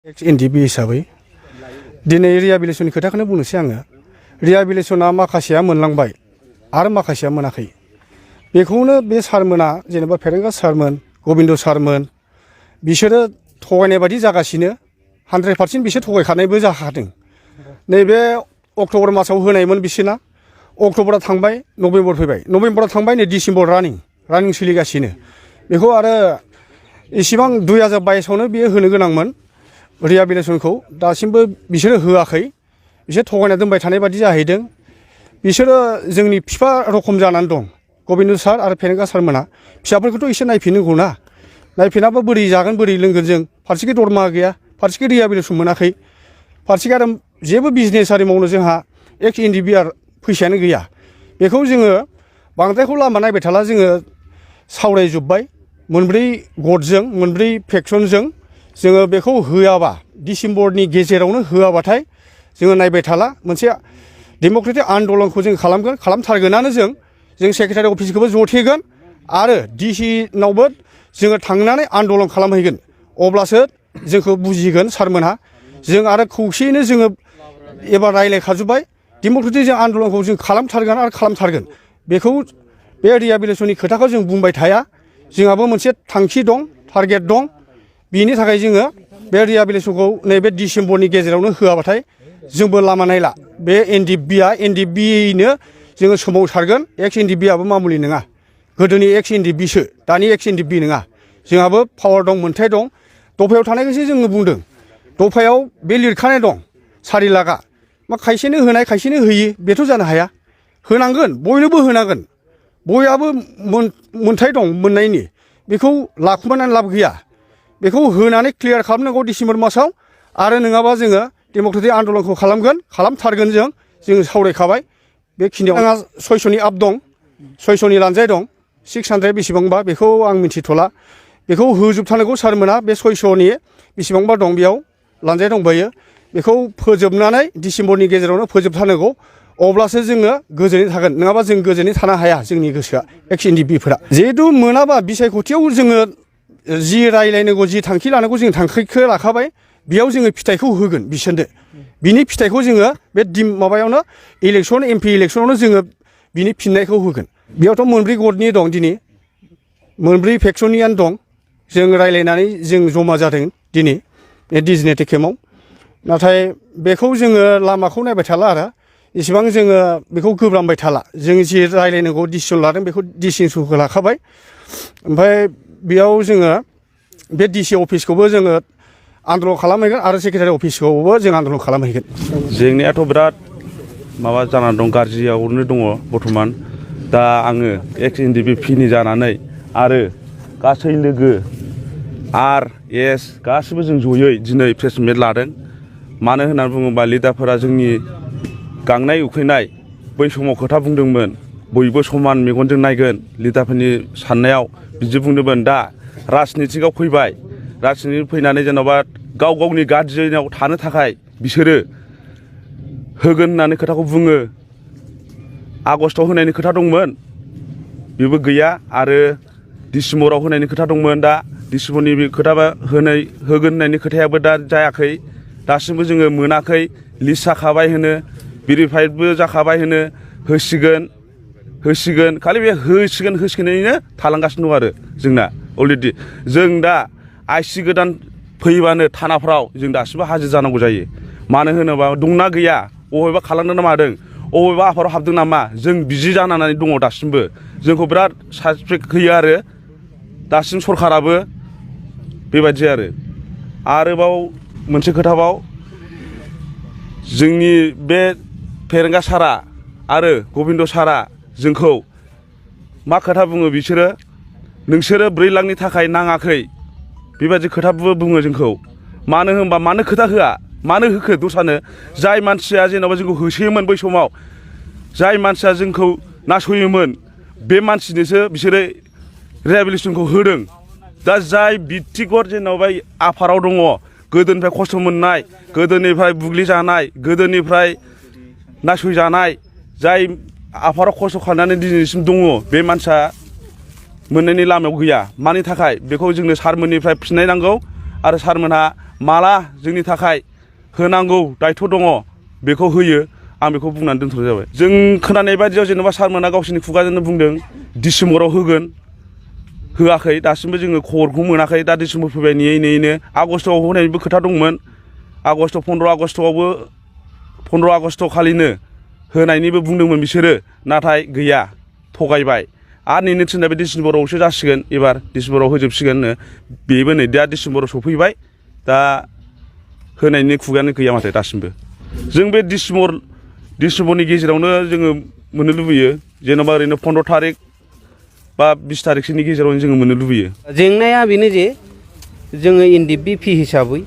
एनडिबि हिसाबै दिनै रिहेबिलिटेसननि खोथाखौनो बुंनोसै आङो। रिहेबिलिटेसना माखासेया मोनलांबाय आरो माखासेया मोनाखै। बेखौनो बे सारमोना जेनेबा फेरेंगा सारमोन, गबिन्द सारमोन बिसोरो थगायनाय बायदि जागासिनो 100% बिसोर थगायखानायबो जाखादों। नैबे अक्ट'बर मासाव होनायमोन बिसोरना, अक्ट'बरा थांबाय, नभेम्बर फैबाय, नभेम्बरा थांबाय, नै डिसेम्बर रानिं सोलिगासिनो। बेखौ आरो इसिबां 2022आवनो बियो होनो गोनांमोन रिहेबिलिटेसनखौ, दासिमबो बिसोरो होआखै। बिसोर थगायना दोनबाय थानाय बायदि जाहैदों। बिसोरो जोंनि बिफा रखम जानानै दं, गबिन्द सार आरो फेरेंगा सारमोना। फिसाफोरखौथ' एसे नायफिननांगौ ना, नायफिनाबा बोरै जागोन बोरै लोंगोन जों। फारसेखै दरमाहा गैया, फारसेखै रिहेबिलिटेसन मोनाखै, फारसेखै आरो जेबो बिजनेस आरि मावनो जोंहा एक्स एनडिबिआर फैसायानो गैया। बेखौ जोङो बांद्रायखौ लामा नायबाय थाला, जोङो सावरायजोब्बाय मोनब्रै गटजों, मोनब्रै फेक्सनजों। जोङो बेखौ होआबा, डिसेम्बरनि गेजेरावनो होआबाथाय जोङो नायबाय थाला। मोनसे डेम'क्रेटिक आन्दलनखौ जों खालामथारगोनानो। जों सेक्रेटारि अफिसखौबो जथेगोन आरो डिसिनावबो जोङो थांनानै आन्दलन खालामहैगोन। अब्लासो जोंखौ बुजिगोन सारमोनहा। जों आरो खौसेयैनो जोङो एबार रायज्लायखाजोब्बाय, डेम'क्रेटिक जों आन्दलनखौ जों खालामथारगोन आरो खालामथारगोन। बेखौ बे रिहेबिलिटेसननि खोथाखौ जों बुंबाय थाया। जोंहाबो मोनसे थांखि दं, टारगेट दं। बिनि थाखाय जोङो बे रिहेबिलिटेसनखौ नैबे डिसेम्बरनि गेजेरावनो होआबाथाय जोंबो लामा नायला। बे एनडिबिनो जोङो सोमावसारगोन। एक्स एनडिबिआबो मामुलि नङा, गोदोनि एक्स एनडिबिसो, दानि एक्स एनडिबि नङा। जोंहाबो पावार दं, मोन्थाय दं। दफायाव थानायखौसो जोङो बुंदों। दफायाव बे लिरखानाय दं 4 लाखआ। मा खायसेनो होनाय खायसेनो होयि बेथ' जानो हाया। होनांगोन, बयनोबो होनांगोन। बयहाबो मोन्थाय दं मोननायनि। बेखौ लाखुमानानै लाब गैया। बेखौ होनानै क्लियार खालामनांगौ डिसेम्बर मासाव, आरो नङाबा जोङो डेम'क्रेटिक आन्दलनखौ खालामथारगोन। जोङो सावरायखाबाय। बेखिनियाव आंहा 600नि आप दं, 600नि लानजाय दं, 600 बेसेबांबा बेखौ आं मिथिथ'ला। बेखौ होजोबथारनांगौ सारमोना। बे 600नि बेसेबांबा दं, बेयाव लानजाय दंबायो। बेखौ फोजोबनानै डिसेम्बरनि गेजेरावनो फोजोबथारनांगौ। अब्लासो जोङो गोजोनै थागोन, नङाबा जों गोजोनै थानो हाया। जोंनि गोसोआ एक्स एनडिबिफोरा जिहेथु मोनाबा बिसायख'थियाव जोङो जि रायज्लायनांगौ, जि थांखि लानांगौ, जों थांखिखौ लाखाबाय। बेयाव जोङो फिथाइखौ होगोन बिसोरनो। बिनि फिथाइखौ जोङो बे माबायावनो इलेक्सन MP इलेक्सनावनो जोङो बिनि फिननायखौ होगोन। बेयावथ' मोनब्रै गटनि दं, दिनै मोनब्रै फेक्सननियानो दं। जों रायज्लायनानै जों जमा जादों दिनै बे डिजिनेटेड केम्पआव। नाथाय बेखौ जोङो लामाखौ नायबाय थाला आरो इसेबां जोङो बेखौ गोब्रामबाय थाला। जों जि रायज्लायनांगौ डिसिसन लादों, बेखौ डिसिसनखौ लाखाबाय। ओमफ्राय बेयाव जोङो बे डिसि अफिसखौबो जोङो आन्दलन खालामहैगोन आरो सेक्रेटारि अफिसखौबो जों आन्दलन खालामहैगोन। जेंनायाथ' बिराद माबा जानानै दं, गाज्रियावनो दङ बर्थमान। दा आङो एक्स एनडिबि जानानै आरो गासै लोगो RS गासिबो जों जयै दिनै प्रेस मिट लादों। मानो होननानै बुङोबा लिडारफोरा जोंनि गांनाय उखैनाय बै समाव खोथा बुंदोंमोन, बयबो समान मेगनजों नायगोन लिडारफोरनि साननायाव बिदि बुंदोंमोन। दा राजनितिकआव फैबाय, राजनितिक फैनानै जेन'बा गाव गावनि गाज्रियाव थानो थाखाय बिसोरो होगोन होननानै खोथाखौ बुङो। आगस्टआव होनायनि खोथा दंमोन, बेबो गैया। आरो डिसेम्बराव होनायनि खोथा दंमोन, दा डिसेम्बरनि बे खोथाबा होगोन होननायनि खोथायाबो दा जायाखै। दासिमबो जोङो मोनाखै। लिस्ट जाखाबाय होनो, भेरिफाइडबो जाखाबाय होनो, होसिगोन खालि बे होसिगोनैनो थालांगासिनो दं आरो जोंना अलरेडि। जों दा IC गोदान फैबानो थानाफ्राव जों दासिमबो हाजिर जानांगौ जायो। मानो होनोबा दंना गैया, अबेबा खालामदों ना मादों, अबेबा आफादाव हाबदों नामा, जों बिजि जानानै दङ दासिमबो। जोंखौ बिराद सासपेक्ट होयो आरो दासिम सरखाराबो बेबायदि आरोबाव मोनसे खोथाबाव, जोंनि बे फेरेंगा सारा आरो गबिन्द सारा जोंखौ मा खोथा बुङो, बिसोरो नोंसोरो 4 लाखनि थाखाय नाङाखै बेबायदि खोथाबो बुङो जोंखौ। मानो होनबा मानो खोथा होआ, मानो होखो दस्रानो? जाय मानसिया जेन'बा जोंखौ होसोयोमोन बै समाव, जाय मानसिया जोंखौ नासयोमोन, बे मानसिनोसो बिसोरो रिहेबिलिटेसनखौ होदों। दा जाय बिथिगर जेन'बा आफाराव दङ, गोदोनिफ्राय खस्थ' मोननाय, गोदोनिफ्राय बुग्लिजानाय, गोदोनिफ्राय नासयजानाय, जाय आफाराव खस्थ' खालामनानै दिनैसिम दङ, बे मानसिया मोननायनि लामायाव गैया। मानि थाखाय? बेखौ जोंनो सारमोननिफ्राय फिननाय नांगौ आरो सारमोनहा माला जोंनि थाखाय होनांगौ दायथ' दङ बेखौ होयो आं बेखौ बुंनानै दोनथ'नाय जाबाय। जों खोनानाय बायदियाव जेनेबा सारमोनहा गावसोरनि खुगाजोंनो बुंदों डिसेम्बराव होगोन, होआखै दासिमबो जोङो खबरखौ मोनाखै। दा डिसेम्बर फैबाय नेयैनो आगस्ट'आव होनायनिबो खोथा दंमोन। आगस्ट' 15 आगस्ट' खालिनो होनायनिबो बुंदोंमोन बिसोरो, नाथाय गैया, थगायबाय। आरो नेनो थिननाय बे डिसेम्बरावसो जासिगोन, एबार डिसेम्बराव होजोबसिगोननो। बेबो नै दा डिसेम्बराव सफैबाय, दा होनायनि खुगायानो गैया माथो दासिमबो। जों बे डिसेम्बरनि गेजेरावनो जोङो मोननो लुबैयो, जेन'बा ओरैनो 15 थारिख बा 20 थारिखसोनि गेजेरावनो जोङो मोननो लुबैयो। जेंनाया बेनो जे जोङो एनडिएफबि फि हिसाबै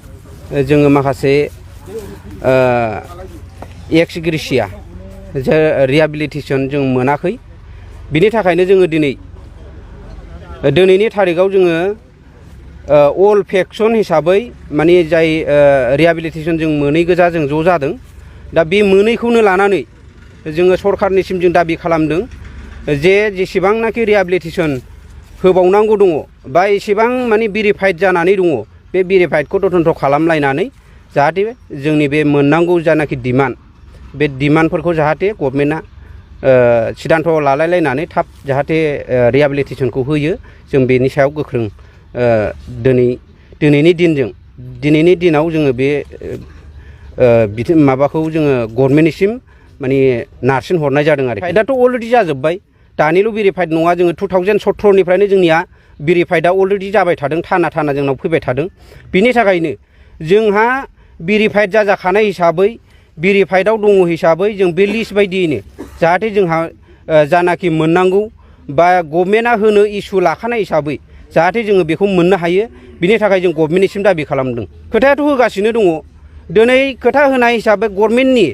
जोङो माखासे एक्स ग्रेसिया रिहेबिलिटेसन जों मोनाखै। बिनि थाखायनो जोङो दिनैनि थारिखआव जोङो अल फेक्सन हिसाबै माने जाय रिहेबिलिटेसन जों मोनै गोजा जों ज' जादों। दा बे मोनैखौनो लानानै जोङो सरखारनिसिम जों दाबि खालामदों जे जेसेबांनाखि रिहेबिलिटेसन होबावनांगौ दङ बा एसेबां माने भेरिफाइड जानानै दङ, बे भेरिफाइडखौ तदन्त खालामलायनानै जाहाथे जोंनि बे मोननांगौ जानाखि डिमान्ड, बे डिमान्डफोरखौ जाहाथे गभर्नमेन्टआ सिदान्थ लालायलायनानै थाब जाहाथे रिहेबिलिटेसनखौ होयो। जों बेनि सायाव गोख्रों दिनैनि दिनाव जोङो बे माबाखौ जोङो गभर्नमेन्टनिसिम माने नारसिन हरनाय जादों आरो। भेरिफाइडआथ' अलरेडि जाजोब्बाय, दानिल' भेरिफाइड नङा। जोङो 2017निफ्रायनो जोंनिया भेरिफाइडआ अलरेडि जाबाय थादों, थाना जोंनाव फैबाय थादों। बिनि थाखायनो जोंहा भेरिफाइड जाखानाय हिसाबै, भेरिफाइडआव दङ हिसाबै जों बे लिस्ट बायदियैनो जाहाथे जोंहा जानाखि मोननांगौ बा गभर्नमेन्टआ होनो इसु लाखानाय हिसाबै जाहाथे जोङो बेखौ मोननो हायो। बिनि थाखाय जों गभर्नमेन्टनिसिम दाबि खालामदों। खोथायाथ' होगासिनो दङ। दिनै खोथा होनाय हिसाबै गभर्नमेन्टनि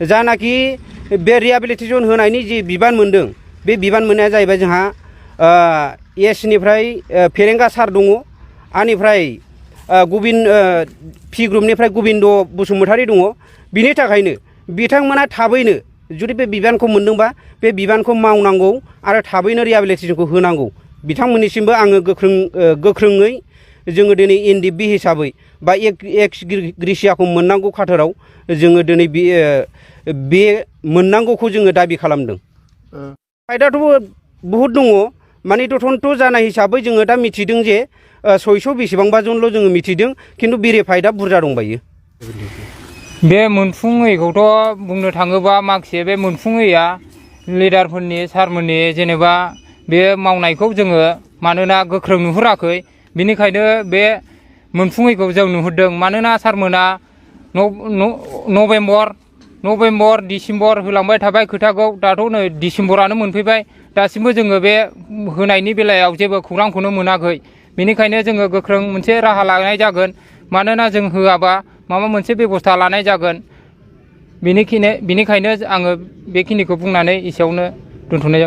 जानाखि बे रिहेबिलिटेसन होनायनि जि बिबान मोनदों, बे बिबान मोननाया जाहैबाय जोंहा एसनिफ्राय फेरेंगा सार दङ, आनिफ्राय पि ग्रुपनिफ्राय गबिन्द बसुमतारी दङ। बिनि थाखायनो बिथांमोना थाबैनो जुदि बे बिबानखौ मोनदोंबा बे बिबानखौ मावनांगौ आरो थाबैनो रिहेबिलिटेसनखौ होनांगौ। बिथांमोननिसिमबो आङो गोख्रोङै जोङो दिनै एनडिएफबि हिसाबै बा एक्स ग्रेसियाखौ मोननांगौ खाथाराव जोङो दिनै बे मोननांगौखौ जोङो दाबि खालामदों। फाइदाथ' बहुद दङ, माने तदन्त जानाय हिसाबै जोङो दा मिथिदों जे 600 बेसेबांबा जनल' जोङो मिथिदों, खिन्थु भेरिफाइडआ बुरजा दंबायो। बे मोनफुङैखौथ' बुंनो थाङोबा माखासे बे मोनफुङैया लिडारफोरनि सारमोननि जेनेबा बे मावनायखौ जोङो मानोना गोख्रों नुहुराखै, बिनिखायनो बे मोनफुङैखौ जों नुहुरदों। मानोना सारमोना नभेम्बर डिसेम्बर होलांबाय थाबाय खोथाखौ, दाथ' नै डिसेम्बरानो मोनफैबाय, दासिमबो जोङो बे होनायनि बेलायाव जेबो खौरांखौनो मोनाखै। बेनिखायनो जोङो गोख्रों मोनसे राहा लानाय जागोन। मानोना जों होआबा माबा मोनसे बेबस्था लानाय जागोन। बेनिखायनो आङो बेखिनिखौ बुंनानै एसेयावनो दोनथ'नाय जाबाय।